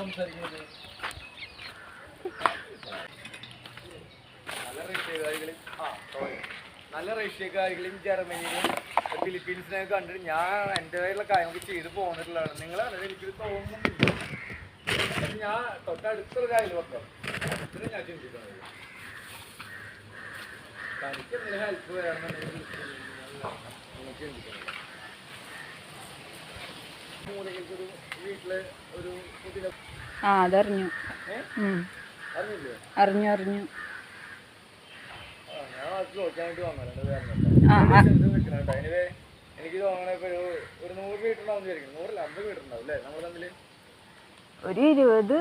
സംസാരിക്കുന്നത്? നല്ല റഷ്യക്കാരികളും ജർമ്മനിയിലും ഫിലിപ്പീൻസിനൊക്കെ കണ്ടിട്ട് ഞാൻ എൻ്റെതായിട്ടുള്ള കാര്യങ്ങൾ ചെയ്ത് പോന്നിട്ടുള്ളതാണ്. നിങ്ങളാണ് എനിക്കിത് തോന്നുന്നില്ല. പക്ഷെ ഞാൻ തൊട്ടടുത്തൊരു കാര്യം വെക്കാം ഇതിന് ഞാൻ ചിന്തിക്കുന്നത്. തനിക്ക് എന്തെങ്കിലും ഹെൽപ്പ് വേണമെന്നുണ്ടെങ്കിൽ എനിക്ക് ചിന്തിക്കുന്നത്. മൂലക്കൊരു വീട്ടില് ഒരു പുതിയ അതറിഞ്ഞു അറിഞ്ഞില്ലേ? അറിഞ്ഞു ഞാൻ ചോദിക്കാനായിട്ട് വന്നല്ലോ. എനിവേ എനിക്ക് തോന്നണ ഇപ്പൊ ഒരു 100 മീറ്റർ ഉണ്ടാവും വിചാരിക്കും. 150 മീറ്റർ ഉണ്ടാവും അല്ലേ നമ്മൾ തമ്മിൽ? ഒരു 20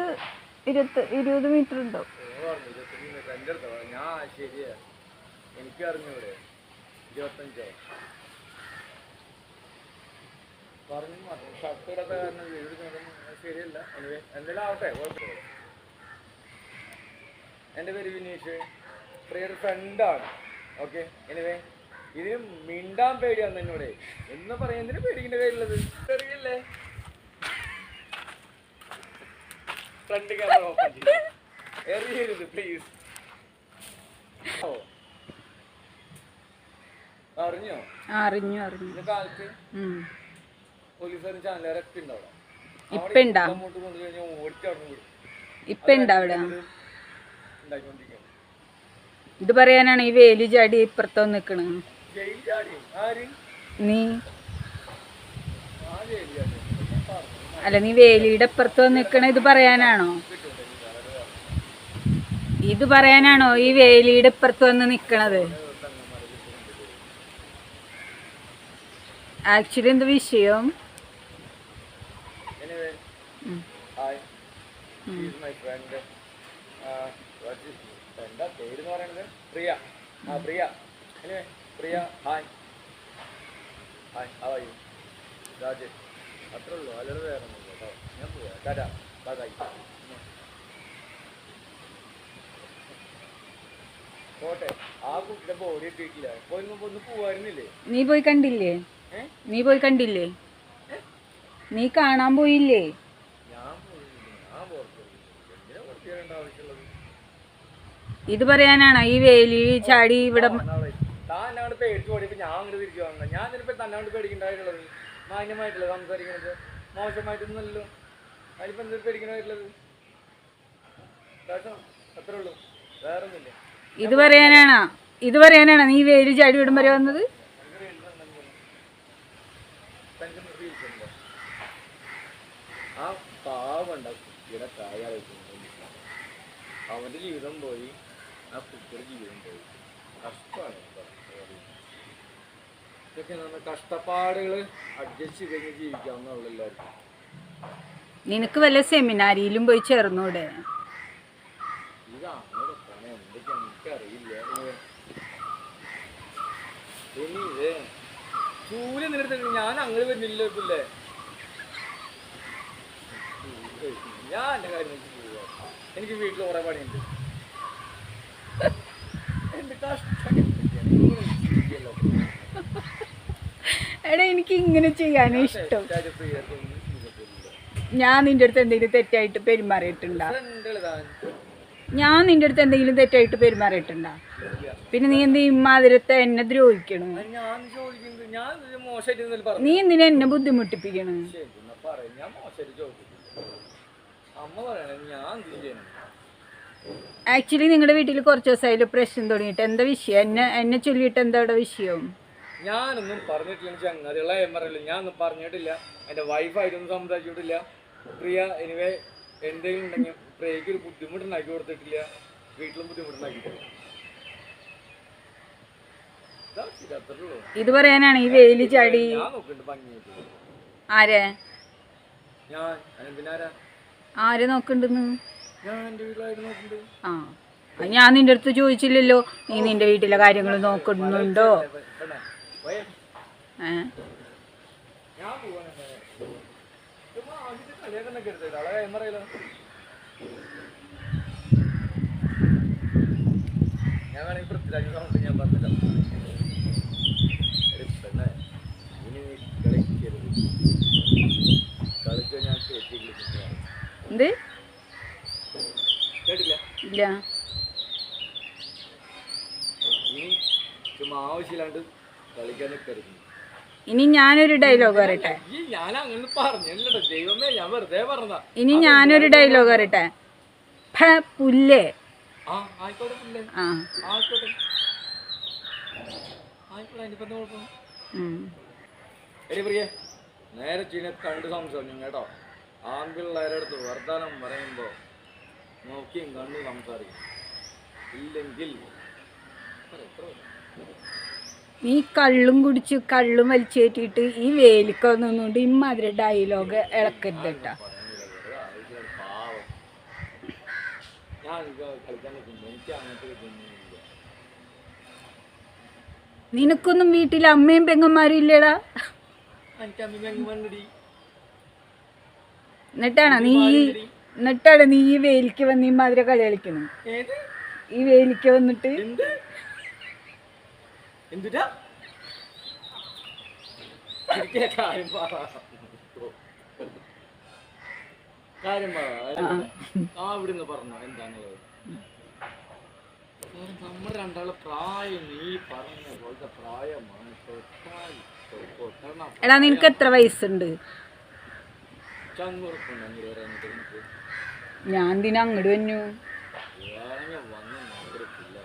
മീറ്റർ ഉണ്ടാവും. 25 മീറ്റർ എൻ്റെ അടുത്തോ? ഞാൻ ശരിയാ, എനിക്ക് അറിഞ്ഞൂടെ? 25 പറഞ്ഞു ഷർട്ട് ഇടാത്ത കാരണം വീട് ശരിയല്ല. എനിവേ എന്തെങ്കിലും ആവട്ടെ, കുഴപ്പമില്ല. എൻ്റെ പേര് വിനീഷ്, പ്രിയൊരു ഫ്രണ്ടാണ്. ഓക്കെ, എനിവേ ഇതിന് മിണ്ടാൻ പേടിയാണ് എന്നോട് എന്ന് പറയുന്നതിന് പേടിക്കേണ്ട കാര്യമുള്ളത് അറിയില്ലേ? ഫ്രണ്ട് ക്യാമറ ഓപ്പൺ ചെയ്യരുത് പ്ലീസ്. അറിഞ്ഞോ? അറിഞ്ഞു കാലത്ത് പോലീസുകാരും ചാനലുകാരൊക്കെ ഉണ്ടാവും. അങ്ങോട്ട് കൊണ്ടുകഴിഞ്ഞാൽ ഓടിച്ചവിടുന്ന് വിടും. ഉണ്ടാക്കിക്കൊണ്ടിരിക്കുകയാണ്. ഇത് പറയാനാണ് ഈ വേലി ചാടി ഇപ്പുറത്തോ നിക്കണ്. നീ അല്ല, നീ വേലിയുടെ ഇപ്പുറത്തോ നിക്കണ ഇത് പറയാനാണോ? ഇത് പറയാനാണോ ഈ വേലിയുടെ ഇപ്പുറത്ത് വന്ന് നിക്കണത്? ആക്ച്വലി എന്ത് വിഷയം? എന്താ പേരെന്ന് പറയുന്നത്? പ്രിയ. പ്രിയ ഹായ് ഹായ് രാജേഷ്. അത്രേ ഉള്ളൂ, അല്ലാതെ വേറെ ഒന്നുമില്ല കേട്ടോ. ഞാൻ പോവാ, ടാറ്റാ ബൈ. പോട്ടെ. ആ കുട്ടിയുടെ ബോഡി എത്തിയിട്ടില്ല. ഒന്ന് പോവായിരുന്നില്ലേ? നീ പോയി കണ്ടില്ലേ? നീ കാണാൻ പോയില്ലേ? ഞാൻ എന്തിനാ പുറത്തു വരേണ്ട ആവശ്യമുള്ളത്? ഇത് പറയാനാണോ ഈ വേലി ചാടി ഇവിടെ? താൻ എന്നോട് പേടിച്ചു പോടിയപ്പോ ഞാൻ അങ്ങോട്ട് തിരിച്ചു വന്നത്. ഞാൻ ഇതിനിപ്പോ തന്നോട് പേടിക്കണ്ടായിട്ടുള്ളത്? മാന്യമായിട്ടുള്ളത് സംസാരിക്കുന്നത് മോശമായിട്ടൊന്നുമല്ലോ. അതിനിപ്പോ എന്തൊരു പേടിക്കണമായിട്ടുള്ളത്? അത്രേ ഉള്ളൂ, വേറെ ഒന്നുമില്ല. ഇത് പറയാനാണോ നീ വേലി ചാടി വിടും വരെ വന്നത്? ആ പാവണ്ട കുട്ടിയുടെ കാര്യം അവന്റെ ജീവിതം പോയി, ആ കുട്ടിയുടെ ജീവിതം പോയി. കഷ്ടമാണ്. ഇതൊക്കെ നമ്മൾ കഷ്ടപ്പാടുകൾ അഡ്ജസ്റ്റ് ചെയ്ത് കഴിഞ്ഞ് ജീവിക്കാവുന്നുള്ള എല്ലാവർക്കും. നിനക്ക് വല്ല സെമിനാരിയിലും പോയി ചേർന്നൂടെ? ഇതാണ് എന്തൊക്കെയാണ് എനിക്കറിയില്ല. ഇനി ഇതേ ചൂല് നിന്നെടുത്ത് ഞാൻ അങ്ങനെ വരുന്നില്ല. ഇല്ലേ ഞാൻ എൻ്റെ കാര്യം എനിക്ക് വീട്ടിൽ കുറെ പണിയുണ്ട്. എടാ, എനിക്ക് ഇങ്ങനെ ചെയ്യാൻ ഇഷ്ടം. ഞാൻ നിന്റെ അടുത്ത് എന്തെങ്കിലും തെറ്റായിട്ട് പെരുമാറിയിട്ടുണ്ടാ? പിന്നെ നീ എന്ത് ഇമ്മാതിരത്തെ എന്നെ ദ്രോഹിക്കണു? നീ എന്തിനാ എന്നെ ബുദ്ധിമുട്ടിപ്പിക്കണു? ആക്ച്വലി നിങ്ങളുടെ വീട്ടിൽ കുറച്ച് ദിവസമായാലും പ്രശ്നം തുടങ്ങിയിട്ട് എന്താ വിഷയം? എന്നെ ചൊല്ലിയിട്ട് എന്താ അവിടെ വിഷയം? ഞാനൊന്നും പറഞ്ഞിട്ടില്ല. ചങ്ങാതികളെ പറയില്ല, ഞാനൊന്നും പറഞ്ഞിട്ടില്ല. എൻ്റെ വൈഫായിട്ടൊന്നും സംസാരിച്ചിട്ടില്ല. പ്രിയ എനിവേ എന്തെങ്കിലും ഉണ്ടെങ്കിൽ പ്രിയക്ക് ഒരു ബുദ്ധിമുട്ടുണ്ടാക്കി കൊടുത്തിട്ടില്ല. വീട്ടിലും ബുദ്ധിമുട്ടുണ്ടാക്കിയിട്ടില്ല. ഇത് പറയാനാണ് ഈ വേലി ചാടി? ഞാൻ നോക്കുന്നുണ്ട് ഭംഗിയായിട്ട്. ആരെ? ഞാൻ പിന്നാരാ? ആരെ നോക്കണ്ടെന്ന്? ഞാൻ എൻ്റെ വീട്ടിലായിട്ട് നോക്കുന്നുണ്ട്. ഞാൻ നിന്റെ അടുത്ത് ചോദിച്ചില്ലല്ലോ നീ നിന്റെ വീട്ടിലെ കാര്യങ്ങൾ നോക്കുന്നുണ്ടോ? ഞാൻ വേണമെങ്കിൽ പൃഥ്വിരാജ് സൗണ്ട് ഞാൻ പറഞ്ഞില്ല. കളിക്കരുത്, കളിച്ച ഞാൻ കേട്ടി എന്ത് പറ്റുക? നീ ചുമ്മാ ആവശ്യമില്ലാണ്ട് കളിക്കാൻ നിൽക്കരുത്. ഇനി ഞാനൊരു ഡയലോഗ് പറയട്ടെ. ഞാൻ അങ്ങനെ പറഞ്ഞല്ലോ ദൈവമേ, ഞാൻ വെറുതെ പറഞ്ഞതാ. ഇനി ഞാനൊരു ഡയലോഗ് പറയട്ടെ. പുല്ലേ. ആ ആയിക്കോട്ടെ പുല്ലേ, ആ ആയിക്കോട്ടെ ആയിക്കോട്ടെ, അതിനിപ്പോ എന്താ കുഴപ്പം? എടി പ്രിയേ, നേരെ ചീനെ കണ്ട് സംസാരിക്കും കേട്ടോ. ആൺപിള്ളേരുടെ അടുത്ത് വർത്താനം പറയുമ്പോ നോക്കിയും കണ്ട് സംസാരിക്കും. ഇല്ലെങ്കിൽ നീ കള്ളും കുടിച്ച് കള്ളും വലിച്ചേറ്റിട്ട് ഈ വേലിക്കൊന്നുകൊണ്ട് ഇമ്മാതിരി ഡയലോഗ് ഇളക്കരുത് കേട്ടോ. പാവം ഞാൻ കളിക്കാൻ നിൽക്കുമ്പോ എനിക്ക് അങ്ങനത്തെ ഇതൊന്നുമില്ല. നിനക്കൊന്നും വീട്ടിൽ അമ്മയും പെങ്ങന്മാരും ഇല്ലടാ? എനിക്ക് അമ്മ പെങ്ങന്മാരുണ്ടെടി. എന്നിട്ടാണ് നീ ഈ വേലിക്ക് വന്ന് ഇമ്മാതിരി കളി കളിക്കണം. ഏത് ഈ വേലിക്ക് വന്നിട്ട് എന്ത് എന്തുട്ടാ കാര്യം പറ, കാര്യം പറ. ആ ഇവിടുന്ന് പറഞ്ഞോ എന്താണുള്ളത്? നമ്മുടെ രണ്ടാളെ പ്രായം നീ പറഞ്ഞ പോലത്തെ പ്രായമാണ്. എടാ നിനക്ക് എത്ര വയസ്സുണ്ട്? ചങ്ങുറപ്പുണ്ട് അങ്ങോട്ട് പറയാനിട്ട് എനിക്ക്. ഞാൻ എന്തിനാ അങ്ങോട്ട് വന്നു? വന്ന് നോക്കില്ല.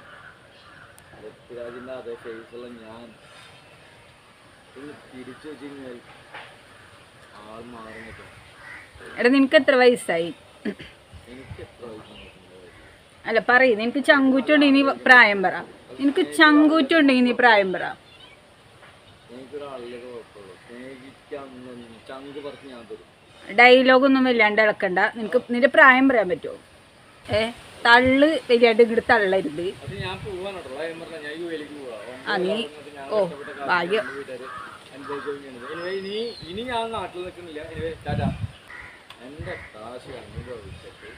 പൃഥ്വിരാജിന്റെ അതേ ഫേസുള്ള ഞാൻ ഒന്ന് തിരിച്ചു വെച്ച് കഴിഞ്ഞാൽ ആൾ മാറുന്നില്ല. എടാ നിനക്ക് എത്ര വയസ്സായി? എനിക്ക് എത്ര വയസ്സാണ്? അല്ല പറയ്, നിനക്ക് ചങ്കൂറ്റുണ്ടെങ്കിൽ നീ പ്രായം പറ. നിനക്ക് ചങ്കൂറ്റുണ്ടെങ്കിൽ നീ പ്രായം പറ. എനിക്കൊരാളിലേക്ക് കുഴപ്പമുള്ളൂ. സ്നേഹിക്കാൻ ചങ്ക് പറിച്ച് ഞാൻ തരും. ഡയലോഗൊന്നും വല്ലാണ്ട് ഇളക്കണ്ട. നിന്റെ പ്രായം പറയാൻ പറ്റുമോ? തള്ള് വരിയായിട്ട് ഇങ്ങോട്ട് തള്ളരുത്. അത് ഞാൻ പോവാനോട്ടോ, ഞാൻ പറഞ്ഞ ഞാൻ യുഎയിലേക്ക് പോവാം. ആ നീ ഓ ഭാഗ്യം. ഇനി ഞാൻ നാട്ടിൽ നിൽക്കുന്നില്ല. ടാറ്റാ. എൻ്റെ കാശ് അനുഭവിച്ചിട്ട്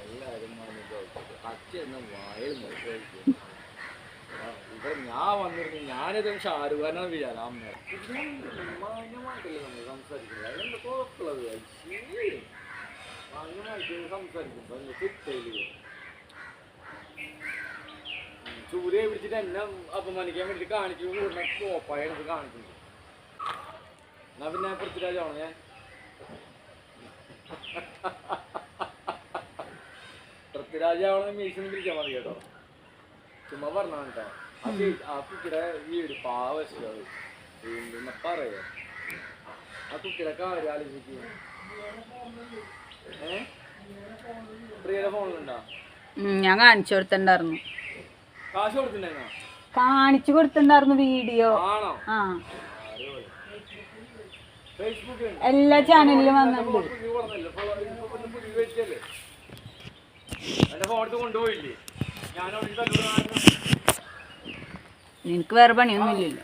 എല്ലാവരും അനുഭവിച്ചിട്ട് അച്ഛൻ എന്ന വായിൽ നിർദ്ദേശിക്കും. ഇവിടെ ഞാൻ വന്നിരുന്നു, ഞാനിത് ഷാരൂഖ് ഖാനാണ് വിചാരം. അമ്മ മാന്യമായിട്ടല്ലേ നമ്മൾ സംസാരിക്കുന്നത്. അതിലെന്താ കുഴപ്പമുള്ളത്? മാന്യമായിട്ട് സംസാരിക്കുമ്പോൾ എൻ്റെ ചിട്ടയില് സൂര്യയെ പിടിച്ചിട്ട് എന്നെ അപമാനിക്കാൻ വേണ്ടിയിട്ട് കാണിക്കുമ്പോൾ കൂടുതൽ കോപ്പായ എനിക്ക് കാണിക്കുന്നത്. എന്നാ പിന്നെ പൃഥ്വിരാജാണോ ഞാൻ? പൃഥ്വിരാജാവണം മീശന്ന് പിടിക്കാൻ മതി കേട്ടോ. ചുമ്മാ പറഞ്ഞാണ് കേട്ടോ. ആ കുട്ടിയുടെ വീട് പാവശ്യം പിന്നെ പറയാ. ആ കുട്ടിയുടെ കാര്യം ആലോചിക്കുക. പ്രിയയുടെ ഫോണിലുണ്ടോ? ഞാൻ കാണിച്ചു കൊടുത്തിട്ടുണ്ടായിരുന്നു. കാശ് കൊടുത്തിട്ടുണ്ടായിരുന്നോ? കാണിച്ചു കൊടുത്തിട്ടുണ്ടായിരുന്നു വീഡിയോ. ആണോ? ആ ഫേസ്ബുക്ക് എല്ലാ ചാനലിലും വന്നിട്ടുണ്ട്. എന്റെ ഫോൺ എടുത്ത് കൊണ്ടുപോയില്ലേ? ഞാൻ നിനക്ക് വേറെ പണിയൊന്നും ഇല്ലല്ലോ.